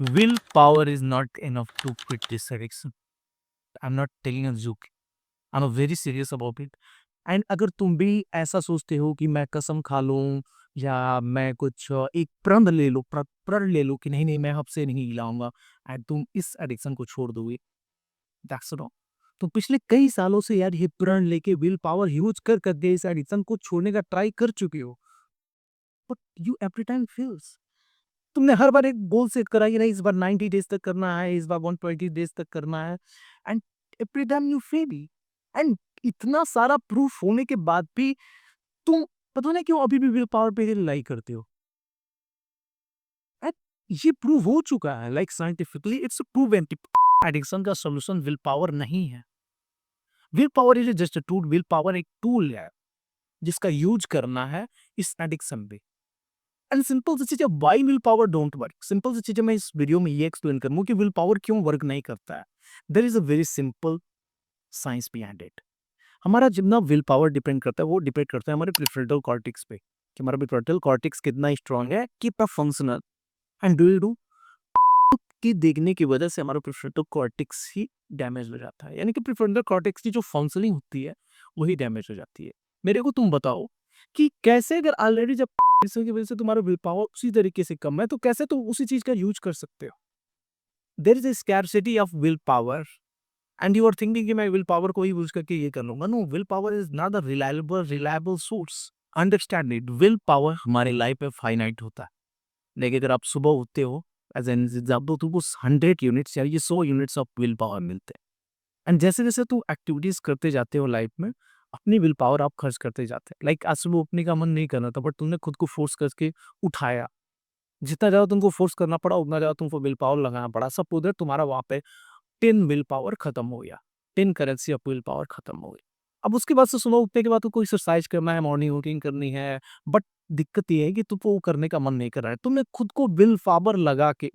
Willpower is not enough to quit this addiction. I'm not telling a joke. I'm very serious about it. And अगर तुम भी ऐसा सोचते हो कि मैं कसम खा लूँ या मैं कुछ एक प्रण ले लो प्रण ले लो कि नहीं नहीं मैं अब से नहीं हिलाऊंगा एंड तुम इस एडिक्शन को छोड़ दोगे, दैट्स रॉन्ग। तो पिछले कई सालों से यार ये प्रण लेके विल पावर यूज कर करके इस एडिक्शन को छोड़ने का ट्राई कर चुके हो, but you every time fails. तुमने हर बार एक गोल सेट करा कि नहीं इस बार 90 डेज तक करना है, इस बार 120 डेज तक करना है, and every time you fail. And इतना सारा प्रूफ होने के बाद भी तुम पता नहीं क्यों अभी भी विल पावर पे रिलाई करते हो। And ये प्रूव हो चुका है, लाइक साइंटिफिकली इट्स प्रूवन कि एडिक्शन का सॉल्यूशन विल पावर नहीं है। Will power is just a tool, will power एक टूल है जिसका यूज करना है इस एडिक्शन पे। एंड सिंपल सी चीज है, why will power don't work. Simple सी चीज है, मैं इस वीडियो में ये एक्सप्लेन करूंगा कि विल पावर क्यों वर्क नहीं करता है। There is a very simple science behind it. हमारा जितना विल पावर डिपेंड करता है वो डिपेंड करता है हमारे प्रीफ्रंटल कॉर्टेक्स पे कि हमारा प्रीफ्रंटल कॉर्टेक्स कितना स्ट्रांग है, कितना functional and do you do कि देखने की वजह से हमारा प्रीफ्रंटल कॉर्टेक्स ही डैमेज हो जाता है, यानी कि प्रीफ्रंटल कॉर्टेक्स की जो फंक्शनिंग होती है वही डैमेज हो जाती है। मेरे को तुम बताओ कि कैसे अगर ऑलरेडी जब इस की वजह से तुम्हारा विल पावर उसी तरीके से कम है तो कैसे तुम उसी चीज का यूज कर सकते हो। There is a scarcity of will power and you are thinking कि मैं विल पावर को ही यूज करके ये कर लूंगा। No, will power is not a reliable source. Understand it, will power हमारे लाइफ में फाइनाइट होता है। लेकिन अगर आप सुबह उठते हो एज एन एग्जाम्पल तुमको 100 यूनिट्स या ये 100 यूनिट्स ऑफ विल पावर मिलते हैं। एंड जैसे जैसे तू एक्टिविटीज करते जाते हो लाइफ में अपनी विल पावर आप खर्च करते जाते हैं। लाइक आज सुबह उठने का मन नहीं करना था बट तुमने खुद को फोर्स करके उठाया। जितना ज़्यादा तुमको फोर्स करना पड़ा उतना ज़्यादा तुमको विल पावर लगाना पड़ा। सब उधर तुम्हारा वहाँ पे 10 विल पावर खत्म हो गया, 10 करेंसी ऑफ विल पावर खत्म हो गई। अब उसके बाद से सुबह उठने के बाद तुमको एक्सरसाइज करना है, मॉर्निंग वॉकिंग करनी है, बट दिक्कत ये है कि तुमको वो करने का मन नहीं कर रहा है। तुमने खुद को विल पावर लगा के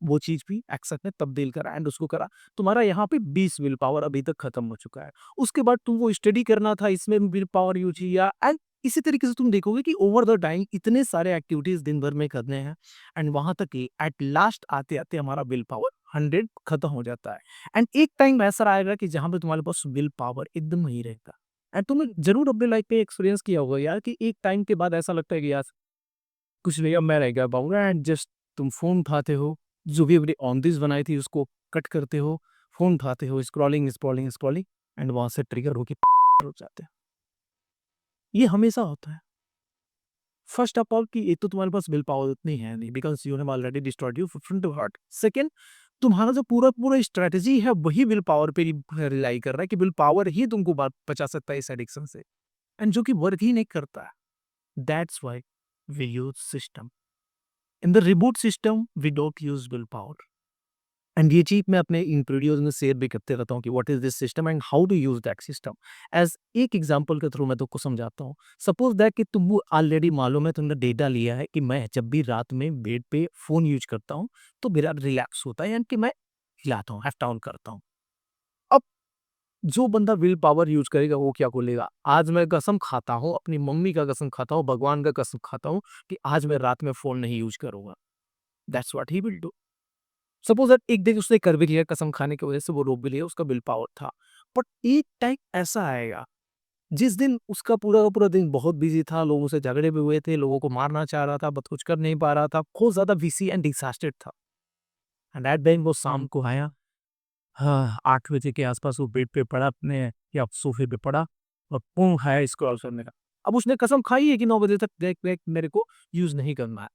वो चीज़ भी एक्शन में तब्दील करा एंड उसको करा। तुम्हारा यहाँ पे 20 विल पावर अभी तक खत्म हो चुका है। उसके बाद तुमको स्टडी करना था, इसमें विल पावर यूज़ किया एंड इसी तरीके से तुम देखोगे कि ओवर द टाइम इतने सारे एक्टिविटीज़ दिन भर में करने हैं एंड वहाँ तक कि एट लास्ट आते-आते हमारा विल पावर 100 खत्म हो जाता है। एंड एक टाइम ऐसा आएगा कि जहाँ पे तुम्हारे पास विल पावर एकदम नहीं रहेगा। एंड तुमने ज़रूर अपने लाइफ में एक्सपीरियंस किया होगा यार कि एक टाइम के बाद ऐसा लगता है कि यार कुछ नहीं अब मैं रह गया पाऊँगा एंड जस्ट तुम फ़ोन उठाते हो, जो भी अपनी ऑनदिस बनाई थी उसको कट करते हो, फ़ोन उठाते हो, स्क्रॉलिंग एंड वहाँ से ट्रिगर होके रुक जाते हो। ये हमेशा होता है। फर्स्ट ऑफ ऑल कि एक तो तुम्हारे पास विल पावर उतनी है नहीं because you have already destroyed your front heart. Second, तुम्हारा जो पूरा स्ट्रैटेजी है वही विल पावर पे रिलाई कर रहा है कि विल पावर ही तुमको बचा सकता है इस एडिक्शन से एंड जो कि वर्क ही नहीं करता है। That's why we use system. In the reboot system we don't use will power. And ये चीज़ मैं अपने इन वीडियोज़ में शेयर भी करते रहता हूँ कि what is this system and how to use that system. As एक एग्जांपल के थ्रू मैं तुमको समझाता हूँ। सपोज़ दैट कि तुमको ऑलरेडी मालूम है, तुमने डेटा लिया है कि मैं जब भी रात में बेड पे फ़ोन यूज़ करता हूँ, तो मेरा रिलैक्स होता है यानी कि मैं हिलाता हूँ, हैव डाउन करता हूँ। अब जो बंदा विल पावर यूज़ करेगा वो क्या बोलेगा, आज मैं कसम खाता हूँ, अपनी मम्मी का कसम खाता हूँ, भगवान का कसम खाता हूँ कि आज मैं रात में फ़ोन नहीं यूज़ करूँगा। That's what he will do. Suppose that एक दिन उसने कर भी लिया, कसम खाने की वजह से वो रोक भी लिया, उसका विल पावर था। बट एक टाइम ऐसा आएगा जिस दिन उसका पूरा का पूरा दिन बहुत बिजी था, लोगों से झगड़े भी हुए थे, लोगों को मारना चाह रहा था बट कुछ कर नहीं पा रहा था, बहुत ज्यादा बिजी एंड डिसास्टेड था। एंड दैट टाइम वो शाम को आया, हाँ 8 बजे के आसपास वो बेड पे पड़ा अपने या सोफे पे पड़ा और पुंग खाया स्क्रॉल करने का। अब उसने कसम खाई है कि 9 बजे तक देख देख मेरे को यूज नहीं करना है,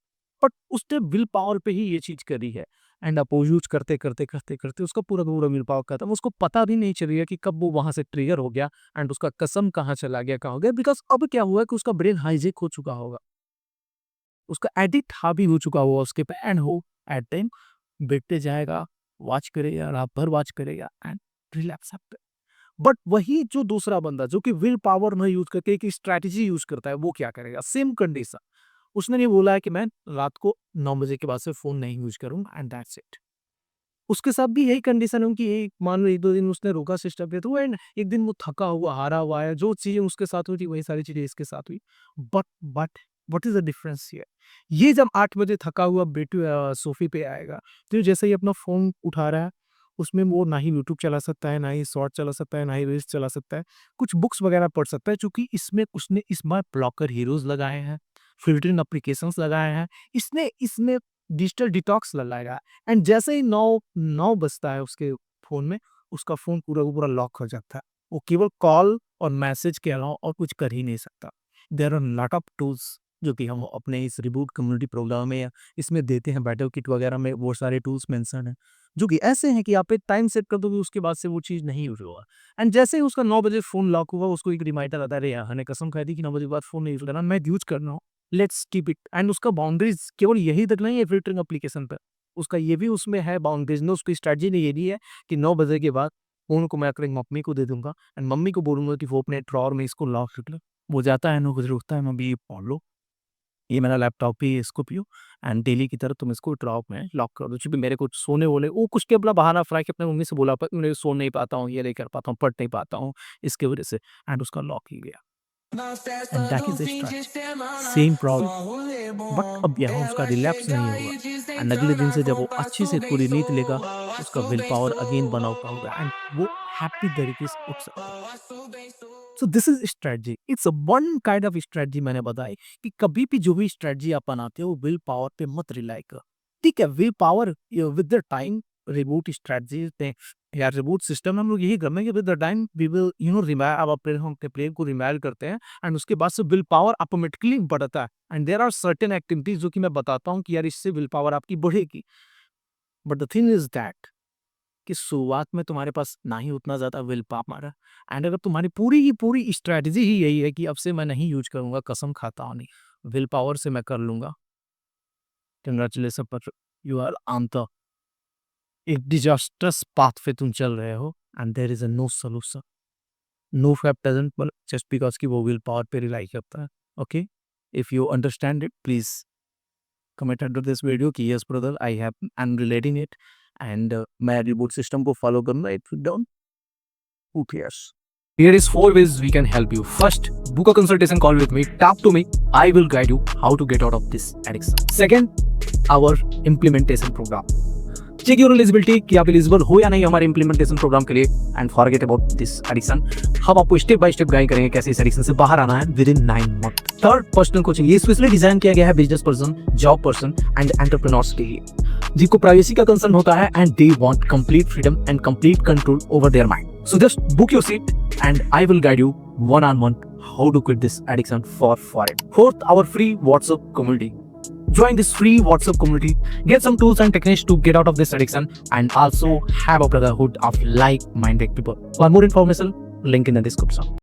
बट उसने विल पावर पे ही ये चीज करी है। एंड अब वो यूज करते करते उसका पूरा का पूरा विल पावर खत्म, उसको पता भी नहीं चल रहा कि कब वो वहां से ट्रिगर हो गया एंड उसका कसम कहाँ चला गया, कहाँ हो गया, बिकॉज अब क्या हुआ कि उसका ब्रेन हाईजेक हो चुका होगा, उसका एडिक्ट हावी हो चुका होगा उसके पे एंड हो एट टाइम बैठते जाएगा, वॉच करेगा, रात भर वॉच करेगा एंड रिलैक्स। बट वही जो दूसरा बंदा जो कि विल पावर में यूज करके एक स्ट्रैटेजी यूज करता है वो क्या करेगा, सेम कंडीशन। उसने नहीं बोला है कि मैं रात को 9 बजे के बाद से फोन नहीं यूज करूंगा एंड दैट्स इट। उसके साथ भी यही कंडीशन है कि एक मान लो 1-2 दिन उसने रोका सिस्टम पे तो एंड एक दिन वो थका हुआ हारा हुआ है, जो चीजें उसके साथ हुई थी वही सारी चीजें इसके साथ हुई। But what is the difference here? ये जब 8 बजे थका हुआ बेटू सोफे पे आएगा, तो ये जैसे ही अपना फ़ोन उठा रहा है, उसमें वो ना ही यूट्यूब चला सकता है, ना ही शॉर्ट चला सकता है, ना ही रील्स चला सकता है। कुछ बुक्स वगैरह पढ़ सकता है, चूँकि इसमें उसने स्मार्ट ब्लॉकर हीरोज़ लगाए हैं, फ़िल्टरिंग एप्लीकेशंस लगाए हैं, इसने इसमें डिजिटल डिटॉक्स लगाया है। एंड जैसे ही 9 बजता है उसके फ़ोन में, उसका फ़ोन पूरा का पूरा लॉक हो जाता है। वो केवल कॉल और मैसेज के अलावा और कुछ कर ही नहीं सकता। There are lot of tools जो कि हम अपने इस रिबूट कम्युनिटी प्रोग्राम में या इसमें देते हैं, बैटल किट वगैरह में वो सारे टूल्स मेंशन हैं, जो कि ऐसे हैं कि आप एक टाइम सेट कर दोगे, उसके बाद से वो चीज़ नहीं यूज़ होगा। एंड जैसे ही उसका 9 बजे फ़ोन लॉक हुआ, उसको एक रिमाइंडर आता है, अरे यार! हमने कसम खाई थी कि 9 बजे के बाद फ़ोन नहीं यूज़ करना, मैं यूज़ कर रहा हूँ, लेट्स कीप इट। एंड उसका बाउंड्रीज़ केवल यही तक नहीं है फ़िल्टरिंग एप्लीकेशन पे, उसका ये भी उसमें है बाउंड्रीज़ में, उसकी स्ट्रैटेजी ने ये भी है कि 9 बजे के बाद फ़ोन को मैं अपनी मम्मी को दे दूँगा एंड मम्मी को बोलूँगा कि वो अपने ड्रॉवर में इसको लॉक रख ले। वो जाता है 9 बजे उठता है, मम्मी ये पढ़ लो, ये मेरा लैपटॉप ही है, इसको पियो एंड डेली की तरह तुम इसको ड्रॉप में लॉक कर दो। चूँकि मेरे को सोने वोने वो कुछ के अपना बहाना फैला के अपनी मम्मी से बोला मैं सो नहीं पाता हूँ, ये नहीं कर पाता हूँ, पढ़ नहीं पाता हूँ, इसकी वजह से एंड उसका लॉक ही गया and that is the strategy. Same problem but अब यहाँ उसका रिलैप्स नहीं होगा एंड अगले दिन से जब वो अच्छे से पूरी नींद लेगा, उसका विल पावर अगेन बना हुआ होगा एंड वो हैप्पी तरीके से उठ सकता है। So this is strategy, it's one kind of strategy मैंने बताई कि कभी भी जो भी स्ट्रेटजी आप बनाते हो विल पावर पे मत रिलाई करो। ठीक है, will power with the time reboot strategy पे या रिबूट सिस्टम हम लोग यही करते हैं कि with the time we will remind अब अपने हम अपने प्लेयर को रिमाइंड करते हैं एंड उसके बाद से विल पावर ऑटोमेटिकली बढ़ता है and there are certain activities जो कि मैं बताता हूँ कि यार इससे विल पावर आपकी बढ़ेगी। But the thing is that कि शुरुआत में तुम्हारे पास ना ही उतना ज़्यादा विल पावर है एंड अगर तुम्हारी पूरी की पूरी स्ट्रैटेजी ही यही है कि अब से मैं नहीं यूज करूंगा, कसम खाता हूँ नहीं, विल पावर से मैं कर लूंगा, कंग्रेचुलेसन पर यू आर ऑन द एक डिजास्टर्स पाथ पे तुम चल रहे हो and there is a no solution, no fap doesn't but just because कि वो विल पावर पे रिलाई करता है। Okay, if you understand it please comment under this video कि yes brother I have I am relating it and मैं reboot system को follow करूंगा, it down who cares? Here is 4 ways we can help you. First, book a consultation call with me. Talk to me. I will guide you how to get out of this addiction. Second, our implementation program. Check your eligibility कि आप eligible हो या नहीं हमारे implementation programme के लिए and forget about this addiction. हम आपको स्टेप बाय स्टेप गाइड करेंगे कैसे इस एडिक्शन से बाहर आना है with in 9 month. Third, personal coaching. ये स्पेशली डिजाइन किया गया है business person, job person and entrepreneurs के लिए जिनको प्राइवेसी का कंसर्न होता है and they want complete freedom and complete control over their mind. So just book your seat and I will guide you one-on-one how to quit this addiction for it. Fourth, our free WhatsApp community. Join this free WhatsApp community, get some tools and techniques to get out of this addiction and also have a brotherhood of like-minded people. For more information, link in the description.